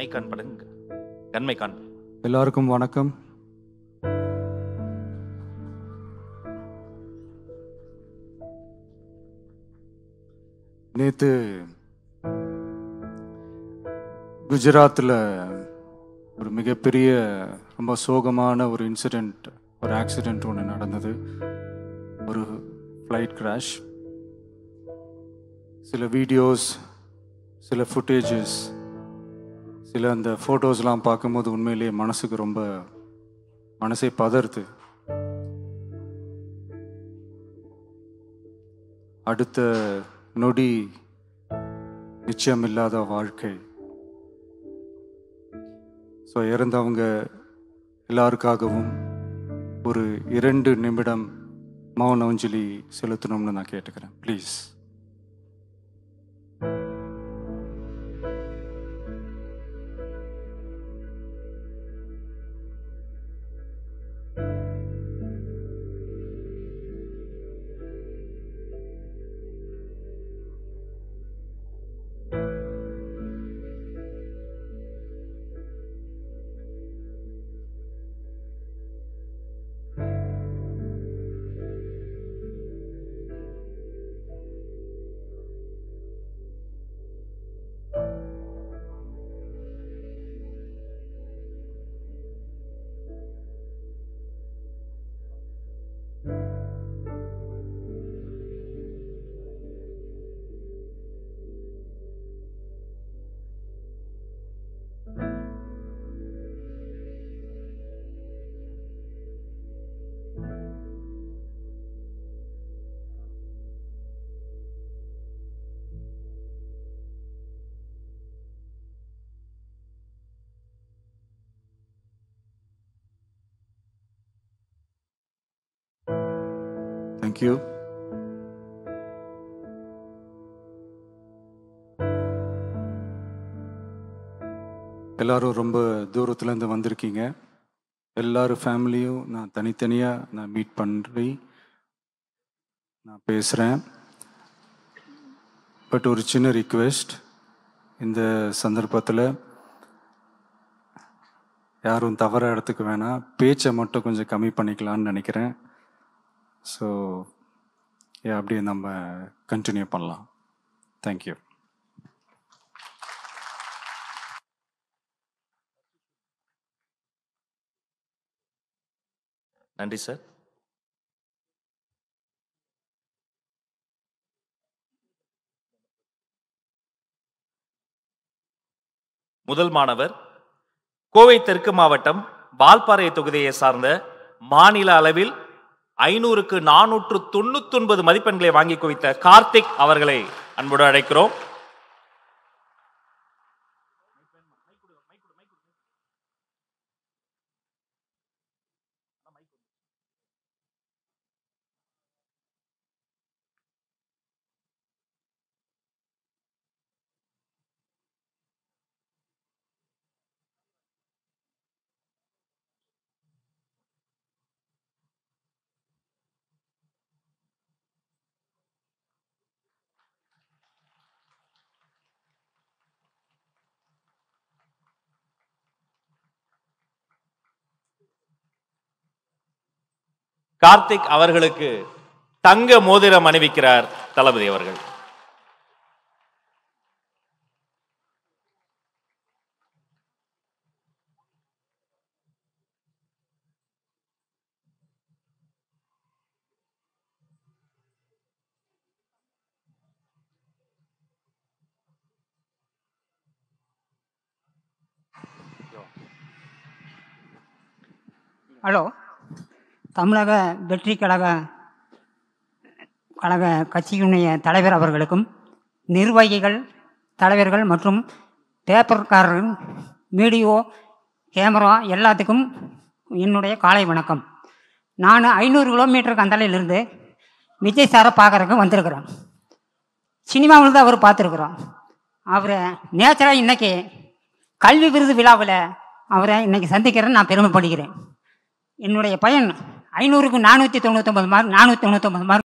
Mic on பண்ணுங்க. கண்மைக் on. எல்லாருக்கும் வணக்கம். நேற்று குஜராத்தில் ஒரு மிகப்பெரிய ரொம்ப சோகமான ஒரு இன்சிடெண்ட், ஒரு ஆக்சிடெண்ட் ஒன்று நடந்தது. ஒரு ஃப்ளைட் கிராஷ். சில வீடியோஸ், சில ஃபுட்டேஜஸ், சில அந்த ஃபோட்டோஸ்லாம் பார்க்கும்போது உண்மையிலேயே மனசுக்கு ரொம்ப மனசே பதறுது. அடுத்த நொடி நிச்சயமில்லாத வாழ்க்கை. ஸோ இறந்தவங்க எல்லாருக்காகவும் ஒரு 2 நிமிடம் மௌன அஞ்சலி செலுத்தணும்னு நான் கேட்டுக்கிறேன். ப்ளீஸ். தேங்க்யூ. எல்லாரும் ரொம்ப தூரத்துலேருந்து வந்திருக்கீங்க. எல்லாரும் ஃபேமிலியும் நான் தனித்தனியாக நான் மீட் பண்ணி நான் பேசுகிறேன். பட் ஒரு சின்ன ரிக்வெஸ்ட், இந்த சந்தர்ப்பத்தில் யாரும் தவறாக எடுத்துக்க வேணாம். பேச்சை மட்டும் கொஞ்சம் கம்மி பண்ணிக்கலான்னு நினைக்கிறேன். ஸோ அப்படியே நம்ம கண்டினியூ பண்ணலாம். தேங்க்யூ. நன்றி சார். முதல் மாணவர் கோவை தெற்கு மாவட்டம் வால்பாறை தொகுதியை சார்ந்த மாநில அளவில் 500க்கு 499 மதிப்பெண்களை வாங்கி குவித்த கார்த்திக் அவர்களை அன்போடு அழைக்கிறோம். கார்த்திக் அவர்களுக்கு தங்க மோதிரம் அணிவிக்கிறார் தளபதி அவர்கள். ஹலோ, தமிழக வெற்றி கழக கட்சியினுடைய தலைவர் அவர்களுக்கும், நிர்வாகிகள், தலைவர்கள் மற்றும் பேப்பர்காரர்கள், வீடியோ கேமரா எல்லாத்துக்கும் என்னுடைய காலை வணக்கம். நான் 500 கிலோமீட்டருக்கு அந்தலையிலிருந்து விஜய் சாரை பார்க்குறதுக்கு வந்திருக்கிறேன். சினிமாவில் தான் அவர் பார்த்துருக்குறோம். அவரை நேச்சராக இன்றைக்கி கல்வி விருது விழாவில் அவரை இன்றைக்கி சந்திக்கிறேன்னு நான் பெருமைப்படுகிறேன். என்னுடைய பையன் 500க்கு 499 மார்க்